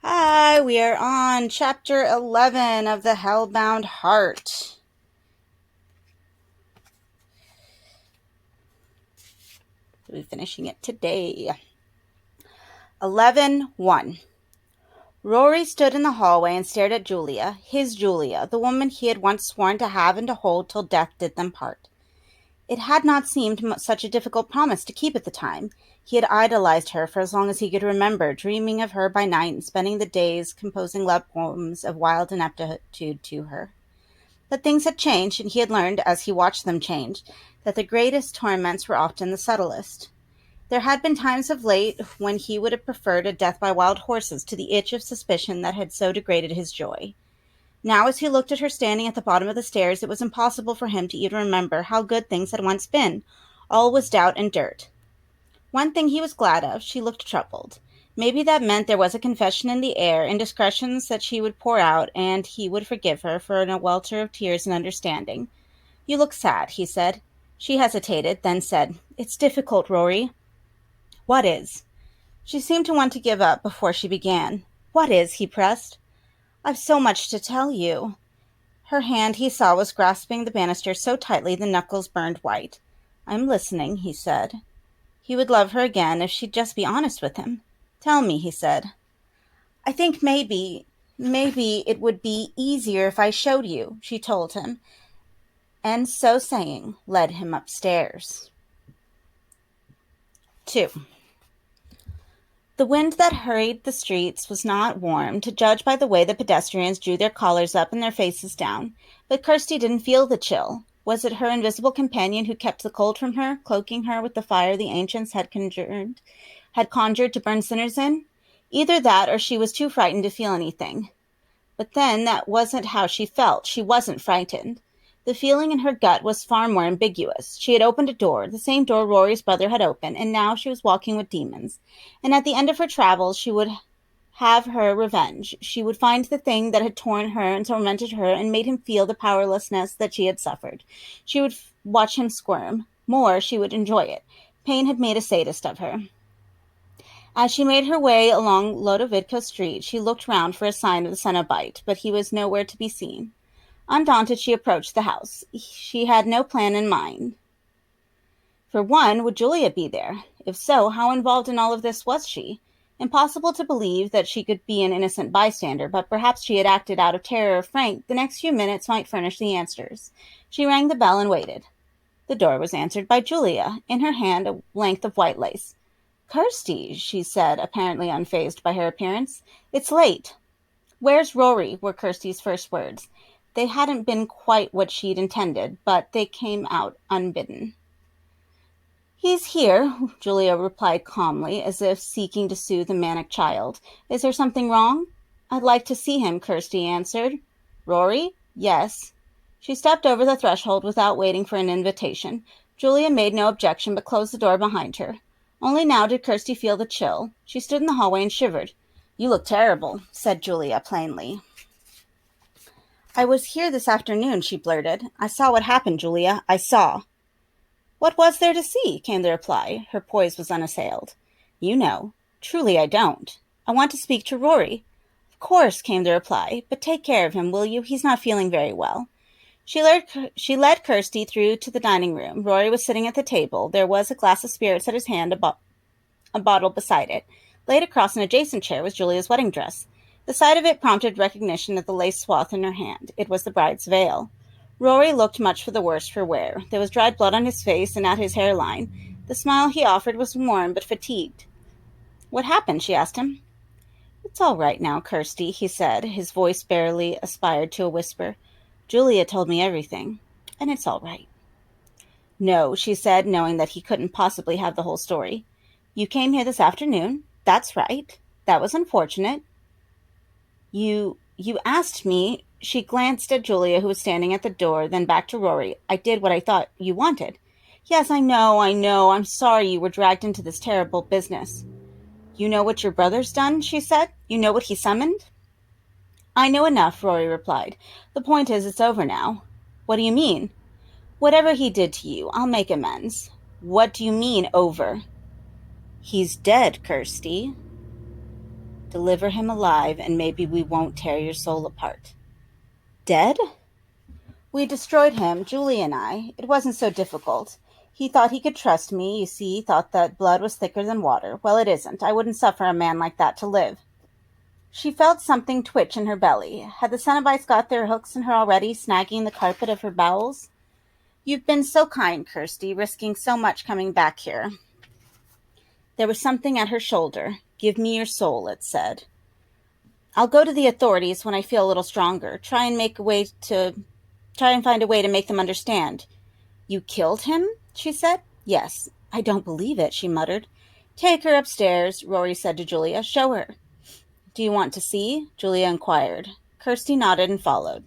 Hi, we are on chapter 11 of the Hellbound Heart. We'll be finishing it today. 11:1. Rory stood in the hallway and stared at Julia, his Julia, the woman he had once sworn to have and to hold till death did them part. It had not seemed such a difficult promise to keep at the time. He had idolized her for as long as he could remember, dreaming of her by night and spending the days composing love poems of wild ineptitude to her. But things had changed, and he had learned, as he watched them change, that the greatest torments were often the subtlest. There had been times of late when he would have preferred a death by wild horses to the itch of suspicion that had so degraded his joy. Now, as he looked at her standing at the bottom of the stairs, it was impossible for him to even remember how good things had once been. All was doubt and dirt. One thing he was glad of, she looked troubled. Maybe that meant there was a confession in the air, indiscretions that she would pour out, and he would forgive her for a welter of tears and understanding. "You look sad," he said. She hesitated, then said, "It's difficult, Rory." "What is?" She seemed to want to give up before she began. "What is?" he pressed. "I've so much to tell you." Her hand, he saw, was grasping the banister so tightly the knuckles burned white. "I'm listening," he said. He would love her again if she'd just be honest with him. "Tell me," he said. "I think maybe it would be easier if I showed you," she told him, and so saying, led him upstairs. 2. The wind that hurried the streets was not warm, to judge by the way the pedestrians drew their collars up and their faces down, but Kirsty didn't feel the chill. Was it her invisible companion who kept the cold from her, cloaking her with the fire the ancients had conjured to burn sinners in? Either that, or she was too frightened to feel anything. But then that wasn't how she felt. She wasn't frightened. The feeling in her gut was far more ambiguous. She had opened a door, the same door Rory's brother had opened, and now she was walking with demons. And at the end of her travels she would have her revenge. She would find the thing that had torn her and tormented her and made him feel the powerlessness that she had suffered. She would watch him squirm. More, she would enjoy it. Pain had made a sadist of her. As she made her way along Lodovico Street, she looked round for a sign of the Cenobite, but he was nowhere to be seen. Undaunted, she approached the house. She had no plan in mind. For one, would Julia be there? If so, how involved in all of this was she? Impossible to believe that she could be an innocent bystander, but perhaps she had acted out of terror of Frank. The next few minutes might furnish the answers. She rang the bell and waited. The door was answered by Julia, in her hand a length of white lace. "Kirsty," she said, apparently unfazed by her appearance. "It's late." "Where's Rory?" were Kirsty's first words. They hadn't been quite what she'd intended, but they came out unbidden. "He's here," Julia replied calmly, as if seeking to soothe a manic child. "Is there something wrong?" "I'd like to see him," Kirsty answered. "Rory?" "Yes." She stepped over the threshold without waiting for an invitation. Julia made no objection, but closed the door behind her. Only now did Kirsty feel the chill. She stood in the hallway and shivered. "You look terrible," said Julia plainly. "I was here this afternoon," she blurted. "I saw what happened, Julia. I saw." "What was there to see?" came the reply. Her poise was unassailed. "You know." "Truly, I don't." "I want to speak to Rory." "Of course," came the reply. "But take care of him, will you? He's not feeling very well." She led Kirsty through to the dining room. Rory was sitting at the table. There was a glass of spirits at his hand, a bottle beside it. Laid across an adjacent chair was Julia's wedding dress. The sight of it prompted recognition of the lace swath in her hand. It was the bride's veil. Rory looked much the worse for wear. There was dried blood on his face and at his hairline. The smile he offered was warm but fatigued. "What happened?" she asked him. "It's all right now, Kirsty," he said. His voice barely aspired to a whisper. "Julia told me everything, and it's all right." "No," she said, knowing that he couldn't possibly have the whole story. "You came here this afternoon. That's right. That was unfortunate. You asked me." She glanced at Julia, who was standing at the door, then back to Rory. "I did what I thought you wanted." "Yes, I know. I'm sorry you were dragged into this terrible business." "You know what your brother's done?" she said. "You know what he summoned?" "I know enough," Rory replied. "The point is, it's over now." "What do you mean?" "Whatever he did to you, I'll make amends." "What do you mean, over?" "He's dead, Kirsty." Deliver him alive, and maybe we won't tear your soul apart. Dead? We destroyed him, Julie and I. It wasn't so difficult. He thought he could trust me. You see, he thought that blood was thicker than water. Well, it isn't. I wouldn't suffer a man like that to live. She felt something twitch in her belly. Had the Cenobites got their hooks in her already, snagging the carpet of her bowels? You've been so kind, Kirsty, risking so much coming back here. There was something at her shoulder. Give me your soul, it said. I'll go to the authorities when I feel a little stronger. Try and find a way to make them understand. You killed him? She said. Yes. I don't believe it, she muttered. Take her upstairs, Rory said to Julia. Show her. Do you want to see? Julia inquired. Kirsty nodded and followed.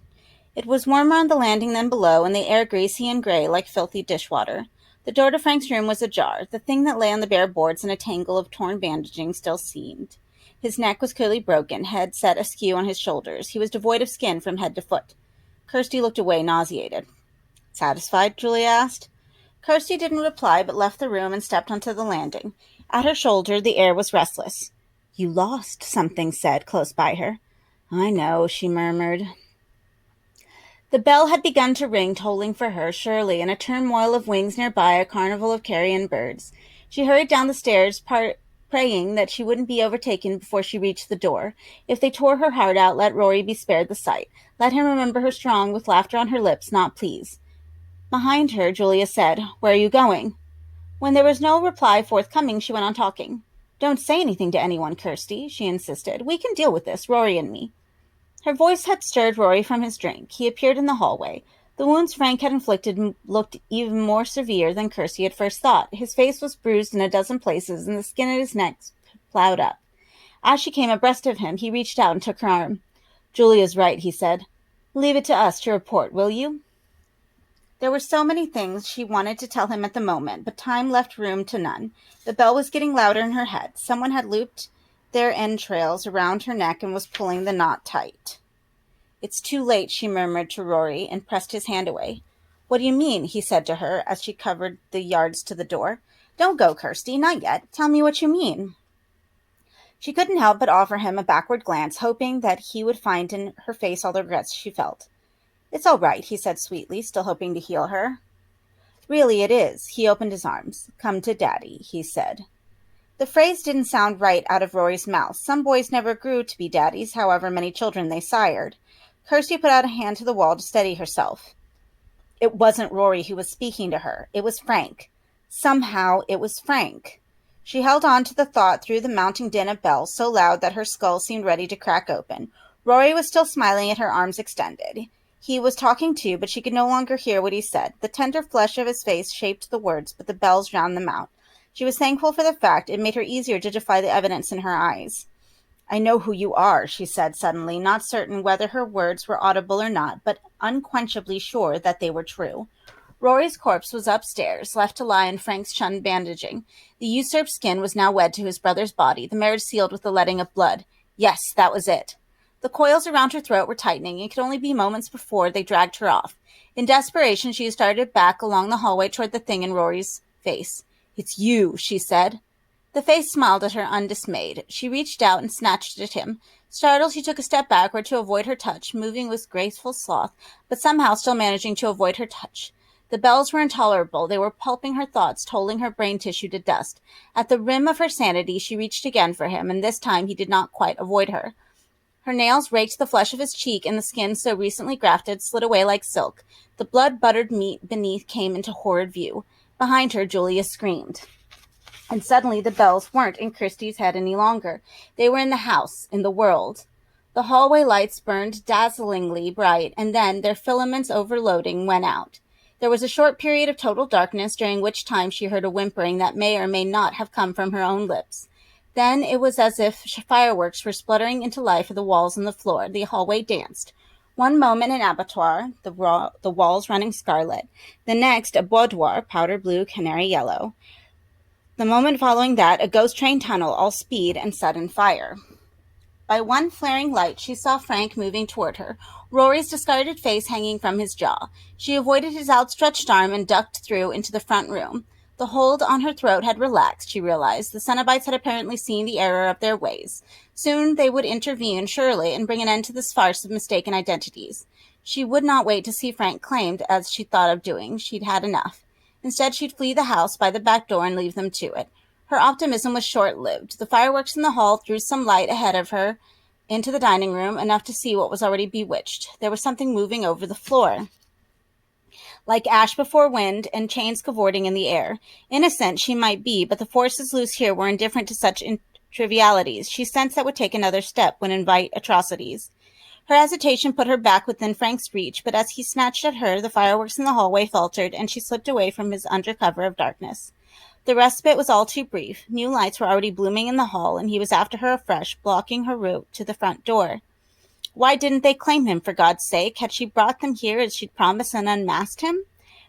It was warmer on the landing than below, and the air greasy and gray like filthy dishwater. The door to Frank's room was ajar. The thing that lay on the bare boards in a tangle of torn bandaging still seemed. His neck was clearly broken, head set askew on his shoulders. He was devoid of skin from head to foot. Kirsty looked away, nauseated. Satisfied? Julia asked. Kirsty didn't reply, but left the room and stepped onto the landing. At her shoulder, the air was restless. You lost, something said, close by her. I know, she murmured. The bell had begun to ring, tolling for her, surely, in a turmoil of wings nearby, a carnival of carrion birds. She hurried down the stairs, praying that she wouldn't be overtaken before she reached the door. If they tore her heart out, let Rory be spared the sight. Let him remember her strong, with laughter on her lips, not please. Behind her, Julia said, Where are you going? When there was no reply forthcoming, she went on talking. Don't say anything to anyone, Kirsty, she insisted. We can deal with this, Rory and me. Her voice had stirred Rory from his drink. He appeared in the hallway. The wounds Frank had inflicted looked even more severe than Kirsty had first thought. His face was bruised in a dozen places, and the skin at his neck ploughed up. As she came abreast of him, he reached out and took her arm. Julia's right, he said. Leave it to us to report, will you? There were so many things she wanted to tell him at the moment, but time left room to none. The bell was getting louder in her head. Someone had looped their entrails around her neck and was pulling the knot tight. It's too late, she murmured to Rory and pressed his hand away. What do you mean? He said to her as she covered the yards to the door. Don't go, Kirsty, not yet. Tell me what you mean. She couldn't help but offer him a backward glance, hoping that he would find in her face all the regrets she felt. It's all right, he said sweetly, still hoping to heal her. Really, it is. He opened his arms. Come to Daddy, he said. The phrase didn't sound right out of Rory's mouth. Some boys never grew to be daddies, however many children they sired. Kirsty put out a hand to the wall to steady herself. It wasn't Rory who was speaking to her. It was Frank. Somehow it was Frank. She held on to the thought through the mounting din of bells, so loud that her skull seemed ready to crack open. Rory was still smiling at her arms extended. He was talking too, but she could no longer hear what he said. The tender flesh of his face shaped the words, but the bells drowned them out. She was thankful for the fact. It made her easier to defy the evidence in her eyes. I know who you are, she said suddenly, not certain whether her words were audible or not, but unquenchably sure that they were true. Rory's corpse was upstairs, left to lie in Frank's shunned bandaging. The usurped skin was now wed to his brother's body, the marriage sealed with the letting of blood. Yes, that was it. The coils around her throat were tightening. It could only be moments before they dragged her off. In desperation, she started back along the hallway toward the thing in Rory's face. It's you, she said. The face smiled at her undismayed. She reached out and snatched at him. Startled, she took a step backward to avoid her touch, moving with graceful sloth, but somehow still managing to avoid her touch. The bells were intolerable. They were pulping her thoughts, tolling her brain tissue to dust. At the rim of her sanity, she reached again for him, and this time he did not quite avoid her. Her nails raked the flesh of his cheek, and the skin, so recently grafted, slid away like silk. The blood-buttered meat beneath came into horrid view. Behind her, Julia screamed. And suddenly the bells weren't in Kirsty's head any longer. They were in the house, in the world. The hallway lights burned dazzlingly bright, and then, their filaments overloading, went out. There was a short period of total darkness, during which time she heard a whimpering that may or may not have come from her own lips. Then it was as if fireworks were spluttering into life of the walls and the floor. The hallway danced. One moment an abattoir, the walls running scarlet. The next a boudoir, powder blue, canary yellow. The moment following that, a ghost train tunnel, all speed and sudden fire. By one flaring light, she saw Frank moving toward her, Rory's discarded face hanging from his jaw. She avoided his outstretched arm and ducked through into the front room. The hold on her throat had relaxed, she realized. The Cenobites had apparently seen the error of their ways. Soon they would intervene, surely, and bring an end to this farce of mistaken identities. She would not wait to see Frank claimed, as she thought of doing. She'd had enough. Instead, she'd flee the house by the back door and leave them to it. Her optimism was short-lived. The fireworks in the hall threw some light ahead of her into the dining room, enough to see what was already bewitched. There was something moving over the floor, like ash before wind, and chains cavorting in the air. Innocent she might be, but the forces loose here were indifferent to such trivialities. She sensed that would take another step, would invite atrocities. Her hesitation put her back within Frank's reach, but as he snatched at her, the fireworks in the hallway faltered, and she slipped away from his undercover of darkness. The respite was all too brief. New lights were already blooming in the hall, and he was after her afresh, blocking her route to the front door. Why didn't they claim him, for God's sake? Had she brought them here as she'd promised and unmasked him?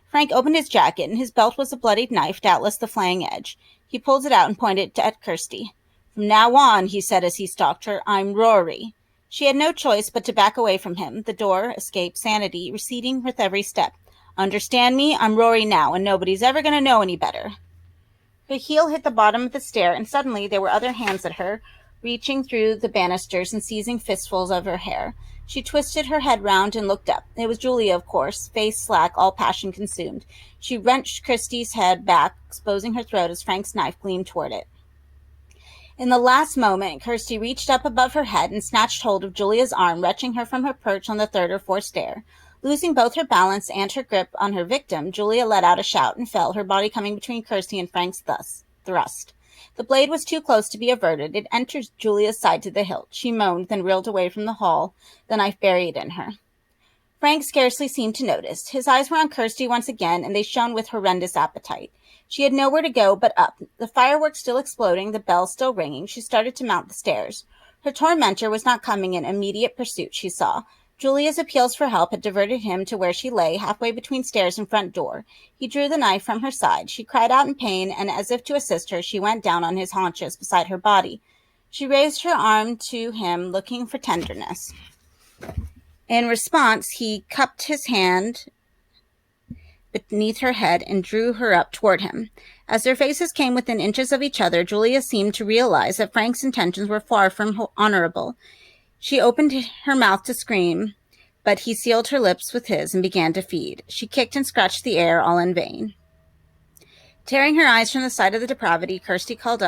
Frank opened his jacket, and his belt was a bloodied knife, doubtless the flaying edge. He pulled it out and pointed at Kirsty. "From now on," he said as he stalked her, "I'm Rory." She had no choice but to back away from him, the door, escape, sanity, receding with every step. "Understand me? I'm Rory now, and nobody's ever going to know any better." Her heel hit the bottom of the stair, and suddenly there were other hands at her, reaching through the banisters and seizing fistfuls of her hair. She twisted her head round and looked up. It was Julia, of course, face slack, all passion consumed. She wrenched Kirsty's head back, exposing her throat as Frank's knife gleamed toward it. In the last moment, Kirsty reached up above her head and snatched hold of Julia's arm, wrenching her from her perch on the third or fourth stair. Losing both her balance and her grip on her victim, Julia let out a shout and fell, her body coming between Kirsty and Frank's thrust. The blade was too close to be averted. It entered Julia's side to the hilt. She moaned, then reeled away from the hall, the knife buried in her. Frank scarcely seemed to notice. His eyes were on Kirsty once again, and they shone with horrendous appetite. She had nowhere to go but up. The fireworks still exploding, the bell still ringing, she started to mount the stairs. Her tormentor was not coming in immediate pursuit, she saw. Julia's appeals for help had diverted him to where she lay, halfway between stairs and front door. He drew the knife from her side. She cried out in pain, and as if to assist her, she went down on his haunches beside her body. She raised her arm to him, looking for tenderness. In response, he cupped his hand beneath her head and drew her up toward him. As their faces came within inches of each other, Julia seemed to realize that Frank's intentions were far from honorable. She opened her mouth to scream, but he sealed her lips with his and began to feed. She kicked and scratched the air, all in vain. Tearing her eyes from the sight of the depravity, Kirsty crawled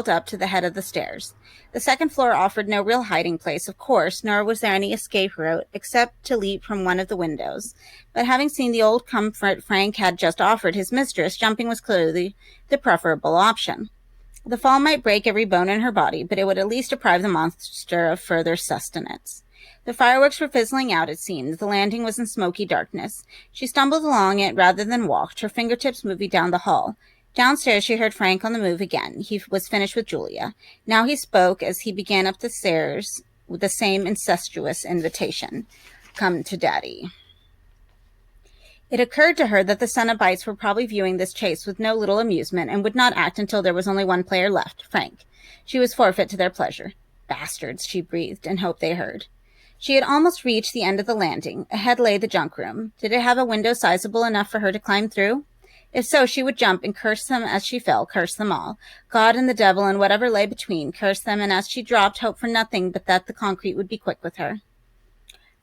up to the head of the stairs. The second floor offered no real hiding place, of course, nor was there any escape route, except to leap from one of the windows. But having seen the old comfort Frank had just offered his mistress, jumping was clearly the preferable option. The fall might break every bone in her body, but it would at least deprive the monster of further sustenance. The fireworks were fizzling out, it seemed. The landing was in smoky darkness. She stumbled along it rather than walked, her fingertips moving down the hall. Downstairs she heard Frank on the move again. He was finished with Julia. Now he spoke as he began up the stairs with the same incestuous invitation. "Come to Daddy." It occurred to her that the Cenobites were probably viewing this chase with no little amusement and would not act until there was only one player left, Frank. She was forfeit to their pleasure. "Bastards," she breathed, and hoped they heard. She had almost reached the end of the landing. Ahead lay the junk room. Did it have a window sizable enough for her to climb through? If so, she would jump and curse them as she fell, curse them all. God and the devil and whatever lay between, curse them, and as she dropped, hope for nothing but that the concrete would be quick with her.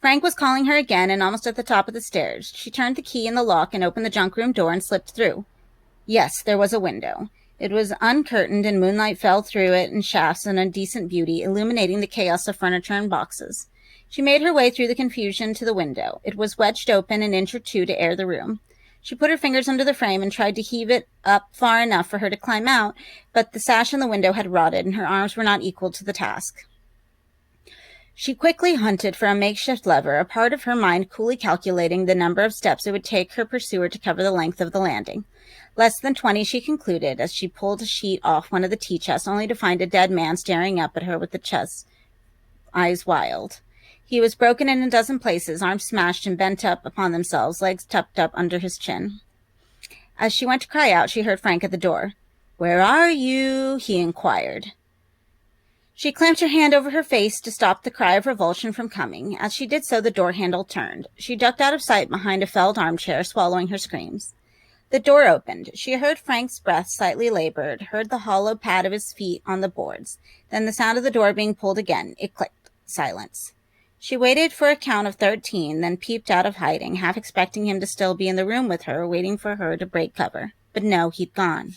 Frank was calling her again, and almost at the top of the stairs. She turned the key in the lock and opened the junk room door and slipped through. Yes, there was a window. It was uncurtained, and moonlight fell through it in shafts of indecent beauty, illuminating the chaos of furniture and boxes. She made her way through the confusion to the window. It was wedged open an inch or two to air the room. She put her fingers under the frame and tried to heave it up far enough for her to climb out, but the sash in the window had rotted, and her arms were not equal to the task. She quickly hunted for a makeshift lever, a part of her mind coolly calculating the number of steps it would take her pursuer to cover the length of the landing. Less than 20, she concluded, as she pulled a sheet off one of the tea chests, only to find a dead man staring up at her with the chest, eyes wild. He was broken in a dozen places, arms smashed and bent up upon themselves, legs tucked up under his chin. As she went to cry out, she heard Frank at the door. "Where are you?" he inquired. She clamped her hand over her face to stop the cry of revulsion from coming. As she did so, the door handle turned. She ducked out of sight behind a felled armchair, swallowing her screams. The door opened. She heard Frank's breath slightly labored, heard the hollow pad of his feet on the boards, then the sound of the door being pulled again. It clicked. Silence. She waited for a count of 13, then peeped out of hiding, half expecting him to still be in the room with her, waiting for her to break cover. But no, he'd gone.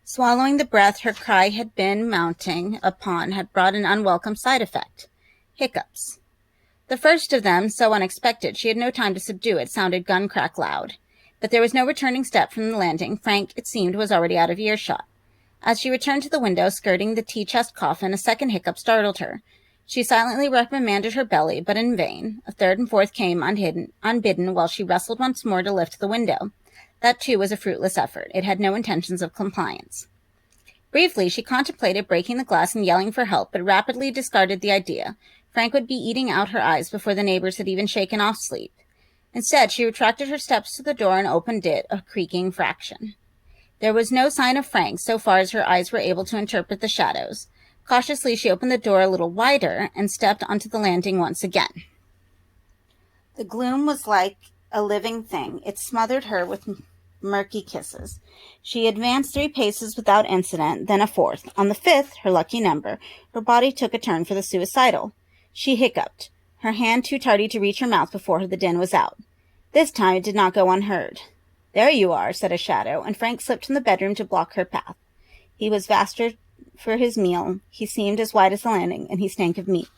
Swallowing the breath her cry had been mounting upon had brought an unwelcome side effect. Hiccups. The first of them, so unexpected she had no time to subdue it, sounded gun-crack loud. But there was no returning step from the landing. Frank, it seemed, was already out of earshot. As she returned to the window, skirting the tea-chest coffin, a second hiccup startled her. She silently reprimanded her belly, but in vain. A third and fourth came unbidden, while she wrestled once more to lift the window. That, too, was a fruitless effort. It had no intentions of compliance. Briefly, she contemplated breaking the glass and yelling for help, but rapidly discarded the idea. Frank would be eating out her eyes before the neighbors had even shaken off sleep. Instead, she retracted her steps to the door and opened it, a creaking fraction. There was no sign of Frank, so far as her eyes were able to interpret the shadows. Cautiously, she opened the door a little wider and stepped onto the landing once again. The gloom was like a living thing. It smothered her with murky kisses. She advanced 3 paces without incident, then a fourth. On the 5th, her lucky number, her body took a turn for the suicidal. She hiccuped, her hand too tardy to reach her mouth before the din was out. This time it did not go unheard. "There you are," said a shadow, and Frank slipped from the bedroom to block her path. He was vaster for his meal, he seemed as wide as the landing, and he stank of meat.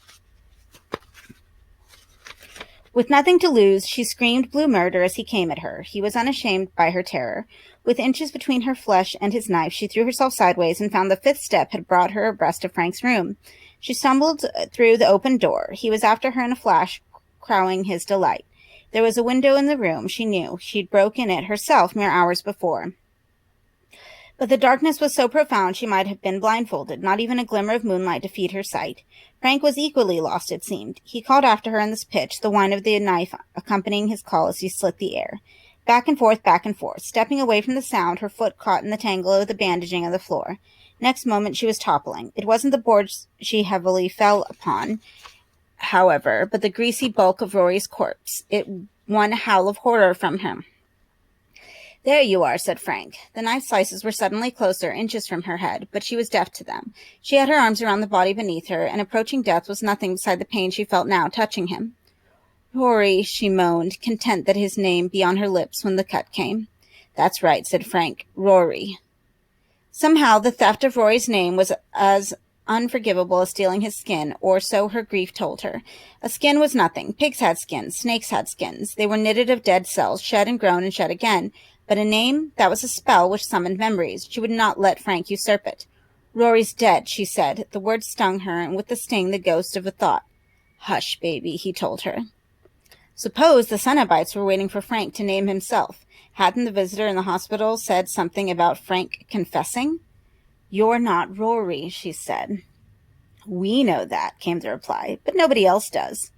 With nothing to lose, she screamed blue murder as he came at her. He was unashamed by her terror. With inches between her flesh and his knife, she threw herself sideways and found the 5th step had brought her abreast of Frank's room. She stumbled through the open door. He was after her in a flash, crowing his delight. There was a window in the room, she knew. She'd broken it herself mere hours before. But the darkness was so profound she might have been blindfolded, not even a glimmer of moonlight to feed her sight. Frank was equally lost, it seemed. He called after her in this pitch, the whine of the knife accompanying his call as he slit the air. Back and forth, stepping away from the sound, her foot caught in the tangle of the bandaging of the floor. Next moment she was toppling. It wasn't the boards she heavily fell upon, however, but the greasy bulk of Rory's corpse. It won a howl of horror from him. "There you are," said Frank. The knife slices were suddenly closer, inches from her head, but she was deaf to them. She had her arms around the body beneath her, and approaching death was nothing beside the pain she felt now touching him. "Rory," she moaned, content that his name be on her lips when the cut came. "That's right," said Frank. "Rory." Somehow the theft of Rory's name was as unforgivable as stealing his skin, or so her grief told her. A skin was nothing. Pigs had skins. Snakes had skins. They were knitted of dead cells, shed and grown and shed again. But a name, that was a spell which summoned memories. She would not let Frank usurp it. "Rory's dead," she said. The words stung her, and with the sting the ghost of a thought. "Hush, baby," he told her. Suppose the Cenobites were waiting for Frank to name himself. Hadn't the visitor in the hospital said something about Frank confessing? "You're not Rory," she said. "We know that," came the reply, "but nobody else does."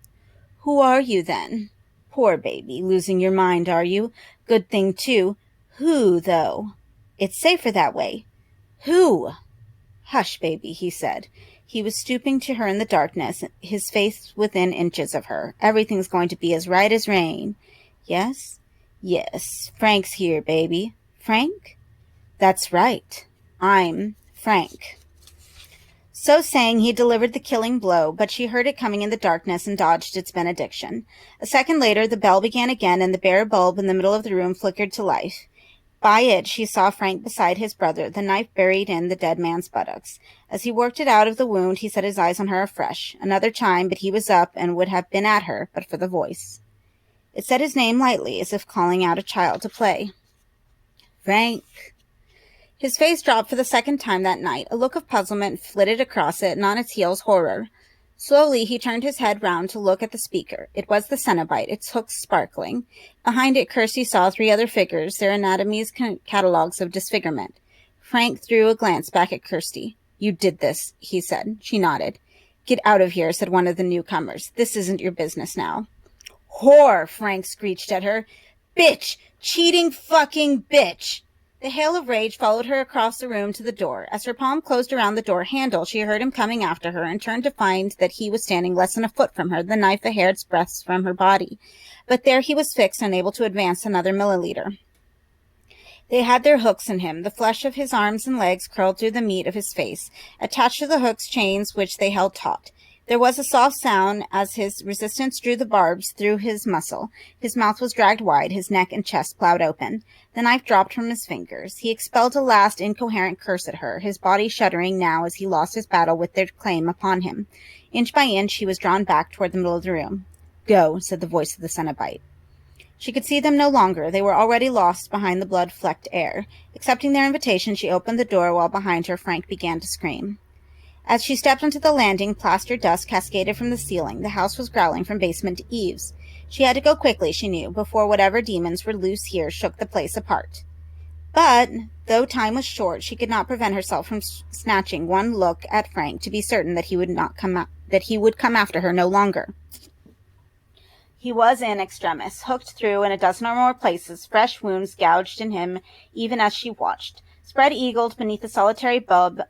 "Who are you, then?" "Poor baby, losing your mind, are you? Good thing, too. Who, though?" "It's safer that way." "Who?" "Hush, baby," he said. He was stooping to her in the darkness, his face within inches of her. "Everything's going to be as right as rain." "Yes?" "Yes. Frank's here, baby." "Frank?" "That's right. I'm Frank." So saying, he delivered the killing blow, but she heard it coming in the darkness and dodged its benediction. A second later, the bell began again, and the bare bulb in the middle of the room flickered to life. By it, she saw Frank beside his brother, the knife buried in the dead man's buttocks. As he worked it out of the wound, he set his eyes on her afresh. Another chime, but he was up and would have been at her, but for the voice. It said his name lightly, as if calling out a child to play. "Frank." His face dropped for the second time that night. A look of puzzlement flitted across it, and on its heels horror. Slowly he turned his head round to look at the speaker. It was the Cenobite, its hooks sparkling. Behind it Kirsty saw 3 other figures, their anatomies catalogues of disfigurement. Frank threw a glance back at Kirsty. "You did this," he said. She nodded. "Get out of here," said one of the newcomers. "This isn't your business now." "Whore!" Frank screeched at her. "Bitch! Cheating fucking bitch!" The hail of rage followed her across the room to the door. As her palm closed around the door handle, she heard him coming after her and turned to find that he was standing less than a foot from her, the knife a hair's breadth from her body. But there he was fixed, unable to advance another milliliter. They had their hooks in him. The flesh of his arms and legs curled through the meat of his face. Attached to the hooks, chains which they held taut. There was a soft sound as his resistance drew the barbs through his muscle. His mouth was dragged wide, his neck and chest plowed open. The knife dropped from his fingers. He expelled a last incoherent curse at her, his body shuddering now as he lost his battle with their claim upon him. Inch by inch he was drawn back toward the middle of the room. "Go," said the voice of the Cenobite. She could see them no longer. They were already lost behind the blood-flecked air. Accepting their invitation, she opened the door while behind her Frank began to scream. As she stepped onto the landing, plaster dust cascaded from the ceiling. The house was growling from basement to eaves. She had to go quickly, she knew, before whatever demons were loose here shook the place apart. But, though time was short, she could not prevent herself from snatching one look at Frank to be certain that he would come after her no longer. He was in extremis, hooked through in a dozen or more places, fresh wounds gouged in him even as she watched. Spread-eagled beneath the solitary bulb,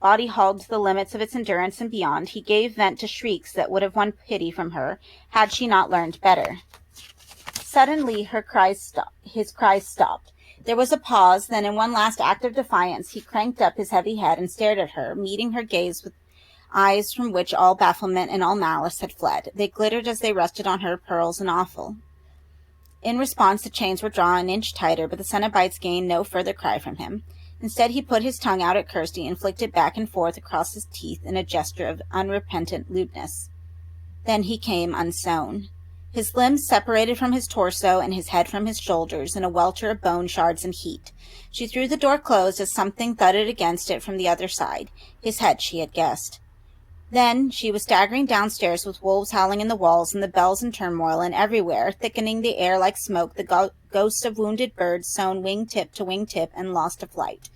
body hauled to the limits of its endurance and beyond, he gave vent to shrieks that would have won pity from her had she not learned better. Suddenly his cries stopped. There was a pause, then in one last act of defiance he cranked up his heavy head and stared at her, meeting her gaze with eyes from which all bafflement and all malice had fled. They glittered as they rested on her, pearls and awful. In response, the chains were drawn an inch tighter, but the Cenobites gained no further cry from him. Instead, he put his tongue out at Kirsty and flicked it back and forth across his teeth in a gesture of unrepentant lewdness. Then he came unsewn. His limbs separated from his torso and his head from his shoulders in a welter of bone shards and heat. She threw the door closed as something thudded against it from the other side. His head, she had guessed. Then she was staggering downstairs with wolves howling in the walls and the bells in turmoil, and everywhere, thickening the air like smoke, the ghosts of wounded birds sewn wing-tip to wing-tip and lost to flight.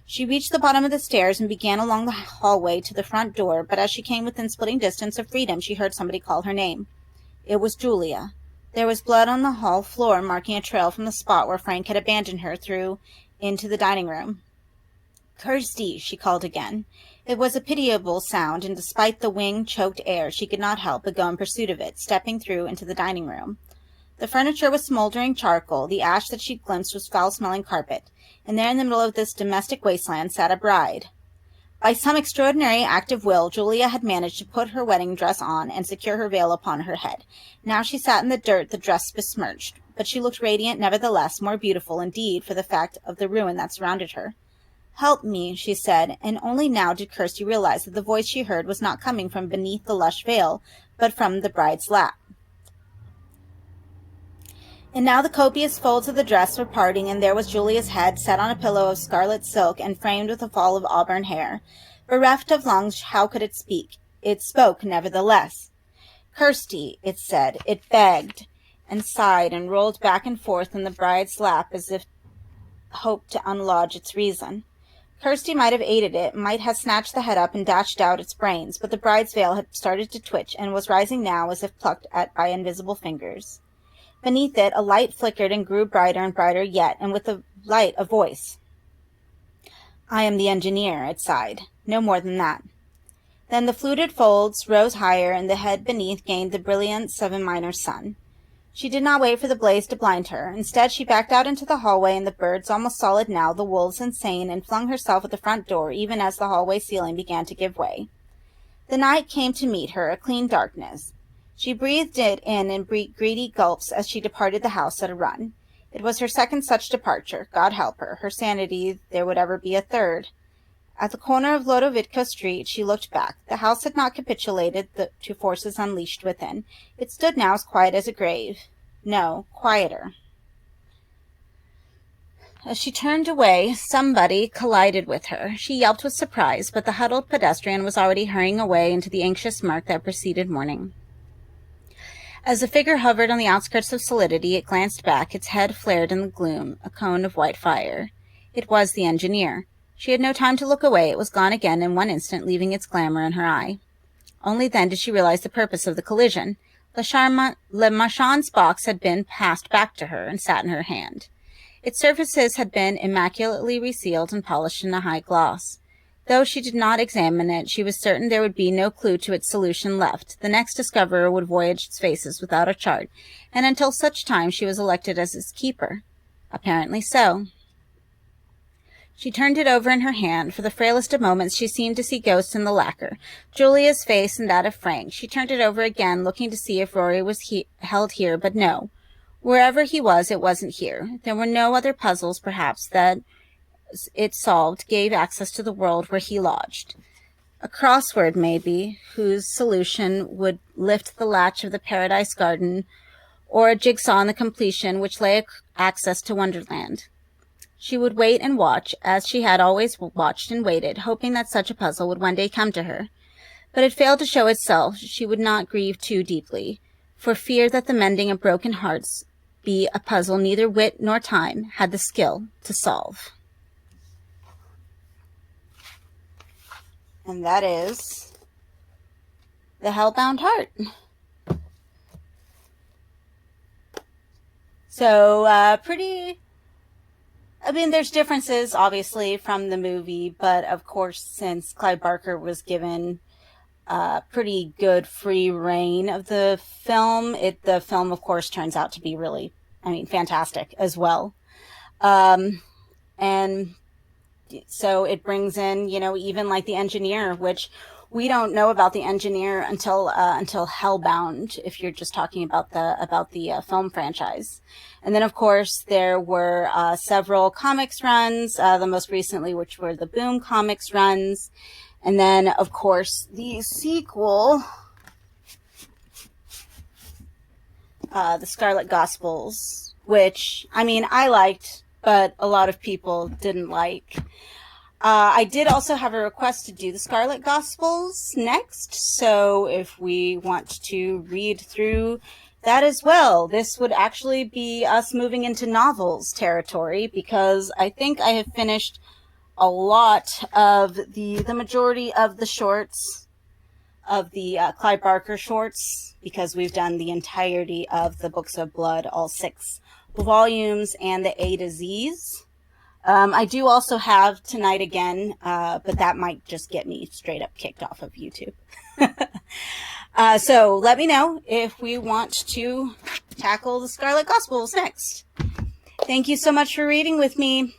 She reached the bottom of the stairs and began along the hallway to the front door, but as she came within splitting distance of freedom, she heard somebody call her name. It was Julia. There was blood on the hall floor, marking a trail from the spot where Frank had abandoned her through into the dining room. "Kirsty," she called again. It was a pitiable sound, and despite the wing-choked air, she could not help but go in pursuit of it, stepping through into the dining room. The furniture was smoldering charcoal, the ash that she glimpsed was foul-smelling carpet, and there in the middle of this domestic wasteland sat a bride. By some extraordinary act of will, Julia had managed to put her wedding dress on and secure her veil upon her head. Now she sat in the dirt, the dress besmirched, but she looked radiant nevertheless, more beautiful indeed for the fact of the ruin that surrounded her. "Help me," she said, and only now did Kirsty realize that the voice she heard was not coming from beneath the lush veil, but from the bride's lap. And now the copious folds of the dress were parting, and there was Julia's head, set on a pillow of scarlet silk and framed with a fall of auburn hair. Bereft of lungs, how could it speak? It spoke, nevertheless. "Kirsty," it said. It begged, and sighed, and rolled back and forth in the bride's lap as if hoped to unlodge its reason. Kirsty might have aided it, might have snatched the head up and dashed out its brains, but the bride's veil had started to twitch, and was rising now as if plucked at by invisible fingers. Beneath it, a light flickered and grew brighter and brighter yet, and with the light a voice. "I am the engineer," it sighed. No more than that. Then the fluted folds rose higher, and the head beneath gained the brilliance of a minor sun. She did not wait for the blaze to blind her. Instead, she backed out into the hallway, and the birds almost solid now, the wolves insane, and flung herself at the front door, even as the hallway ceiling began to give way. The night came to meet her, a clean darkness. She breathed it in greedy gulps as she departed the house at a run. It was her second such departure. God help her. Her sanity, there would ever be a third. At the corner of Lodovitko Street, she looked back. The house had not capitulated to forces unleashed within. It stood now as quiet as a grave. No, quieter. As she turned away, somebody collided with her. She yelped with surprise, but the huddled pedestrian was already hurrying away into the anxious murk that preceded morning. As the figure hovered on the outskirts of solidity, it glanced back, its head flared in the gloom, a cone of white fire. It was the engineer. She had no time to look away. It was gone again in one instant, leaving its glamour in her eye. Only then did she realize the purpose of the collision. Le Marchand's box had been passed back to her and sat in her hand. Its surfaces had been immaculately resealed and polished in a high gloss. Though she did not examine it, she was certain there would be no clue to its solution left. The next discoverer would voyage its faces without a chart, and until such time she was elected as its keeper. Apparently so. She turned it over in her hand. For the frailest of moments, she seemed to see ghosts in the lacquer. Julia's face and that of Frank. She turned it over again, looking to see if Rory was held here, but no. Wherever he was, it wasn't here. There were no other puzzles, perhaps, that it solved gave access to the world where he lodged. A crossword, maybe, whose solution would lift the latch of the Paradise Garden, or a jigsaw in the completion which lay access to Wonderland. She would wait and watch, as she had always watched and waited, hoping that such a puzzle would one day come to her. But it failed to show itself. She would not grieve too deeply, for fear that the mending of broken hearts be a puzzle neither wit nor time had the skill to solve. And that is The Hellbound Heart. So, there's differences, obviously, from the movie, but of course, since Clive Barker was given pretty good free reign of the film, the film, of course, turns out to be really, fantastic as well. And so it brings in, even like the engineer, which we don't know about the engineer until Hellbound, if you're just talking about the film franchise. And then, of course, there were several comics runs, the most recently, which were the Boom Comics runs. And then, of course, the sequel, the Scarlet Gospels, which, I liked, but a lot of people didn't like. I did also have a request to do the Scarlet Gospels next, so if we want to read through that as well, this would actually be us moving into novels territory, because I think I have finished a lot of the majority of the shorts, of the Clive Barker shorts, because we've done the entirety of the Books of Blood, all 6 volumes, and the A to Z's. I do also have Tonight Again, but that might just get me straight up kicked off of YouTube. So let me know if we want to tackle the Scarlet Gospels next. Thank you so much for reading with me.